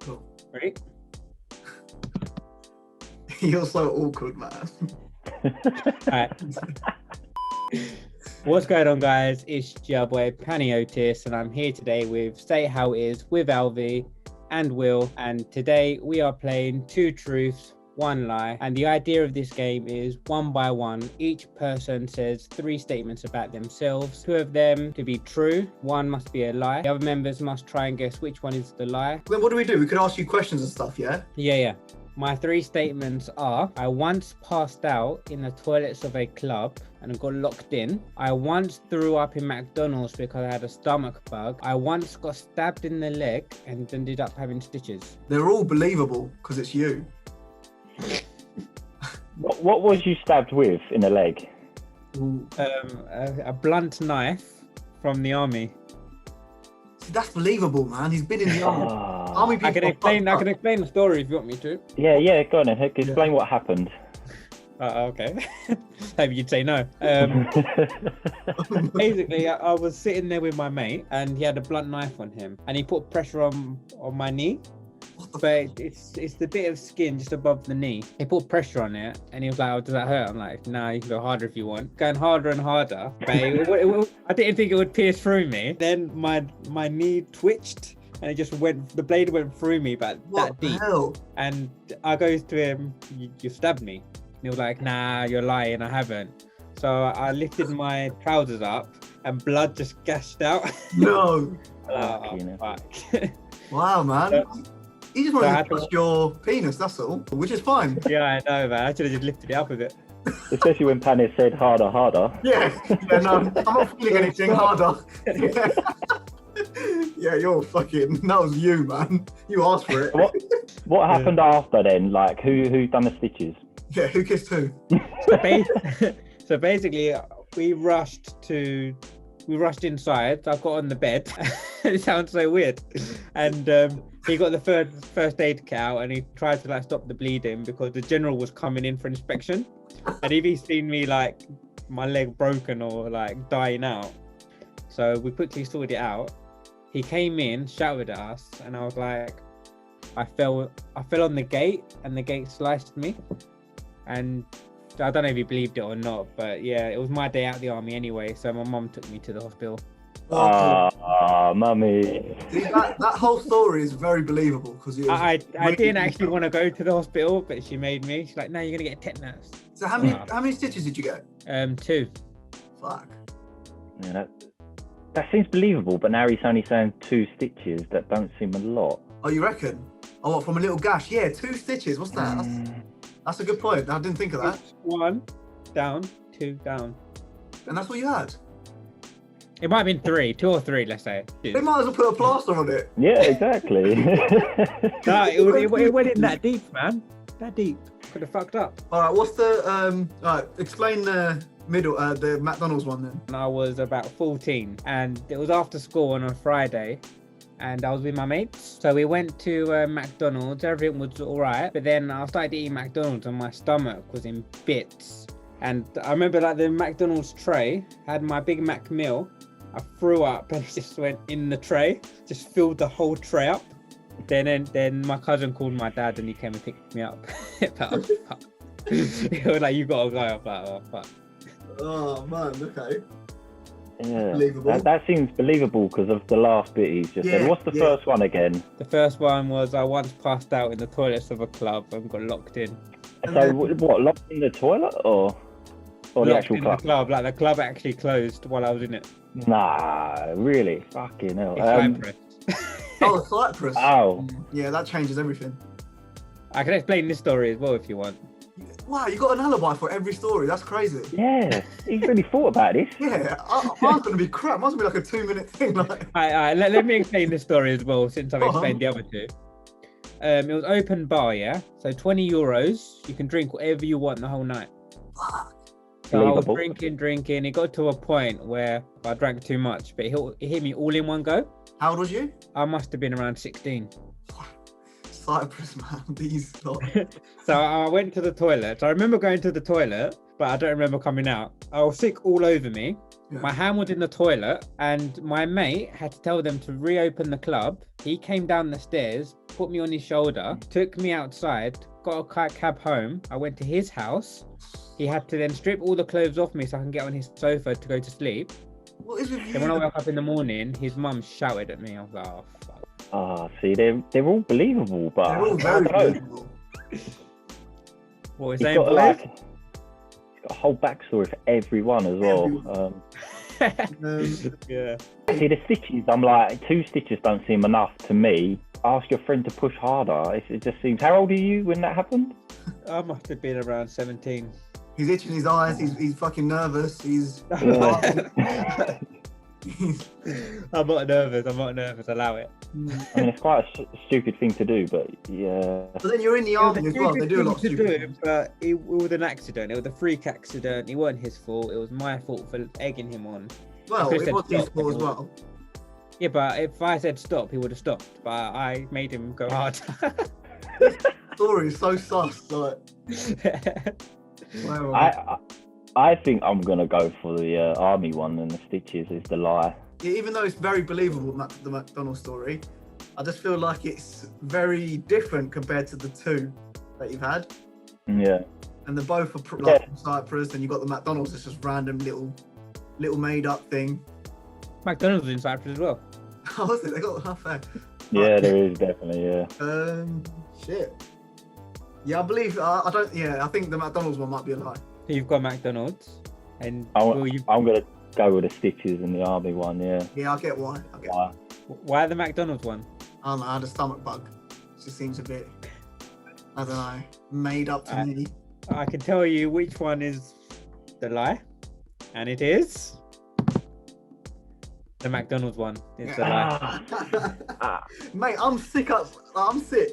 Cool. Ready? You're so awkward, man. Alright. What's going on, guys? It's your boy Paniotis, and I'm here today with Say How It Is with ALVI and WILL. And today we are playing Two Truths, One Lie. And the idea of this game is one by one, each person says 3 statements about themselves. 2 of them to be true, 1 must be a lie. The other members must try and guess which one is the lie. Then what do? We could ask you questions and stuff, yeah? Yeah. My 3 statements are: I once passed out in the toilets of a club and got locked in. I once threw up in McDonald's because I had a stomach bug. I once got stabbed in the leg and ended up having stitches. They're all believable because it's you. What was you stabbed with in the leg? A blunt knife from the army. See, that's believable, man. He's been in the army. Army people. I can explain the story if you want me to. Yeah, go on then. Explain what happened. Okay. Maybe you'd say no. Basically, I was sitting there with my mate, and he had a blunt knife on him, and he put pressure on my knee. But it's the bit of skin just above the knee. He put pressure on it, and he was like, "Oh, does that hurt?" I'm like, "Nah, you can go harder if you want." Going harder and harder. But I didn't think it would pierce through me. Then my knee twitched, and it just went. The blade went through me, but that deep. Hell? And I goes to him, "You stabbed me." And he was like, "Nah, you're lying. I haven't." So I lifted my trousers up, and blood just gushed out. No. Fuck. Wow, man. He just wanted to touch your penis, that's all, which is fine. Yeah, I know, man. I should have just lifted it up a bit. Especially when Panis said harder. Yeah, no, I'm not feeling anything harder. Yeah, you're fucking, that was you, man. You asked for it. What happened after then? Like, who done the stitches? Yeah, who kissed who? So basically, we rushed inside. So I got on the bed. It sounds so weird. And he got the first aid kit out, and he tried to stop the bleeding because the general was coming in for inspection. And if he's seen me my leg broken or dying out, so we quickly sorted it out. He came in, shouted at us, and I was like, I fell on the gate, and the gate sliced me. And I don't know if he believed it or not, but yeah, it was my day out of the army anyway, so my mum took me to the hospital. Mummy. See, that whole story is very believable because I didn't actually want to go to the hospital, but she made me. She's like, "No, you're gonna get tetanus." So how many stitches did you get? 2. Fuck. Yeah, that seems believable, but now he's only saying 2 stitches. That don't seem a lot. Oh, you reckon? Oh, what, from a little gash? Yeah, 2 stitches. What's that? That's a good point. I didn't think of that. 1 down, 2 down. And that's what you had? It might have been 3, 2 or 3, let's say. They might as well put a plaster on it. Yeah, exactly. No, it went in that deep, man. That deep. Could have fucked up. All right, what's the explain the middle, the McDonald's one then. I was about 14, and it was after school on a Friday, and I was with my mates. So we went to McDonald's. Everything was all right, but then I started eating McDonald's, and my stomach was in bits. And I remember the McDonald's tray had my Big Mac meal. I threw up, and it just went in the tray, just filled the whole tray up. Then my cousin called my dad, and he came and picked me up. He was like, "You gotta go." I was like, "Oh fuck." Oh man, okay. Yeah, Believable. that seems believable because of the last bit he's just said. What's the first one again? The first one was I once passed out in the toilets of a club and got locked in. So what? Locked in the toilet or the actual club? The club, the club actually closed while I was in it. Nah, really? Fucking hell. Cyprus. Oh, Cyprus. Oh. Yeah, that changes everything. I can explain this story as well if you want. Wow, you got an alibi for every story. That's crazy. Yeah, he's really thought about this. Yeah, mine's gonna be crap. Mine's gonna be like a 2-minute thing. Let me explain this story as well, since I've explained the other 2. It was open bar, yeah. So €20, you can drink whatever you want the whole night. Fuck. So I was drinking. It got to a point where I drank too much, but it hit me all in one go. How old was you? I must have been around 16. Cyprus, man. These lot. So I went to the toilet. I remember going to the toilet, but I don't remember coming out. I was sick all over me. Yeah. My hand was in the toilet, and my mate had to tell them to reopen the club. He came down the stairs, put me on his shoulder, took me outside, got a cab home. I went to his house. He had to then strip all the clothes off me so I can get on his sofa to go to sleep. What is with you? Then when I woke up in the morning, his mum shouted at me. I was like, oh, fuck. See, they're all believable, but They're all I very don't know. believable. What was He's saying, got, boys? like, he's got a whole backstory for everyone as well. Yeah. See, the stitches, I'm like, 2 stitches don't seem enough to me. Ask your friend to push harder. It just seems. How old are you when that happened? I must have been around 17. He's itching his eyes. He's fucking nervous. He's. Yeah. I'm not nervous. Allow it. I mean, it's quite a stupid thing to do, but yeah. But then you're in the army as well. They do a lot of to stupid do, things. but it was an accident. It was a freak accident. It wasn't his fault. It was my fault for egging him on. Well, could've it said was his stop. fault as well. Yeah, but if I said stop, he would have stopped. But I made him go hard. Story is so sus. Like, wow. I think I'm gonna go for the army one, and the stitches is the lie. Yeah, even though it's very believable, the McDonald's story, I just feel like it's very different compared to the 2 that you've had. Yeah. And they're both are like from Cyprus, and you got the McDonald's. It's just random little made up thing. McDonald's was in Cyprus as well. How was it? They got half there. Yeah, there is definitely, yeah. Shit. Yeah, I believe. I don't. Yeah, I think the McDonald's one might be a lie. So you've got McDonald's, and I'm gonna go with the stitches and the army one, yeah. Yeah, I get why. why the McDonald's one? I don't know, I had a stomach bug. It just seems a bit, I don't know, made up to me. I can tell you which one is the lie, and it is the McDonald's one. It's the lie. Mate, I'm sick. I'm sick.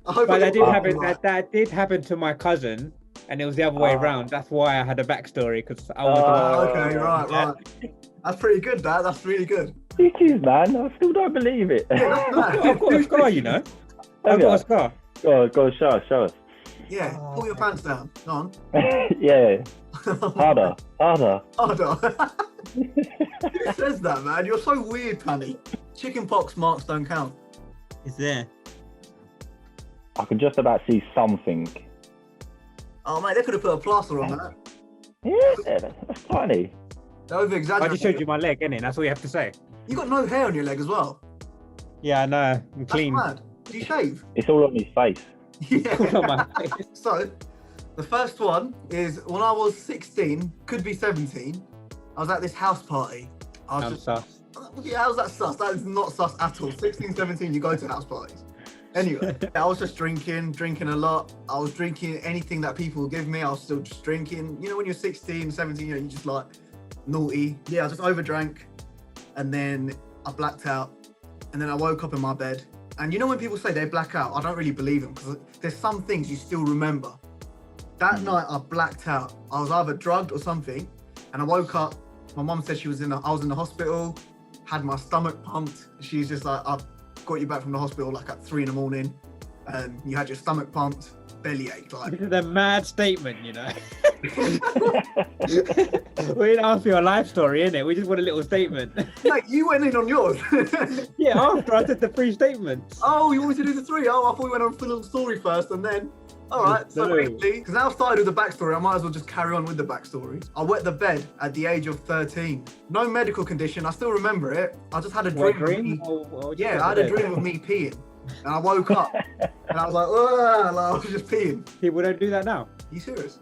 I hope But I that did got happen. right. That did happen to my cousin, and it was the other way around. That's why I had a backstory, because I was. Okay, right. That's pretty good. That's really good. Stitches, man. I still don't believe it. Yeah, that's mad. I've got a scar, you know. I've got a scar. Go on, show us. Yeah, pull your pants down. Go on. Yeah. Harder. Hold on. Who says that, man? You're so weird, Panny. Chicken pox marks don't count. It's there. I can just about see something. Oh, mate, they could have put a plaster on that. Yeah, that's tiny. They over-exaggerated. I just showed you my leg, innit? That's all you have to say. You got no hair on your leg as well. Yeah, I know. I'm clean. That's mad. Do you shave? It's all on his face. Yeah. On my face. So, the first one is when I was 16, could be 17. I was at this house party. I was I'm just, sus. yeah, how's that sus? That is not sus at all. 16, 17, you go to house parties. Anyway, I was just drinking a lot. I was drinking anything that people would give me. I was still just drinking. You know, when you're 16, 17, you know, you just like naughty. Yeah, I just overdrank. And then I blacked out. And then I woke up in my bed. And you know when people say they black out, I don't really believe them because there's some things you still remember. That night I blacked out. I was either drugged or something. And I woke up. My mum said I was in the hospital, had my stomach pumped. She's just like, I've got you back from the hospital like at 3 a.m. And you had your stomach pumped, belly ache. Like, This is a mad statement, you know. We didn't ask for your life story, innit? We just want a little statement. mate, you went in on yours. Yeah, after I did the 3 statements. Oh, you wanted to do the 3? Oh, I thought we went on for the story first and then. All right, so No. basically, because now I've started with the backstory, I might as well just carry on with the backstory. I wet the bed at the age of 13. No medical condition, I still remember it. I just had a Wet dream. dream? Yeah, I had a dream of me peeing. And I woke up and I was like, "Ugh," like, I was just peeing. People don't do that now. Are you serious?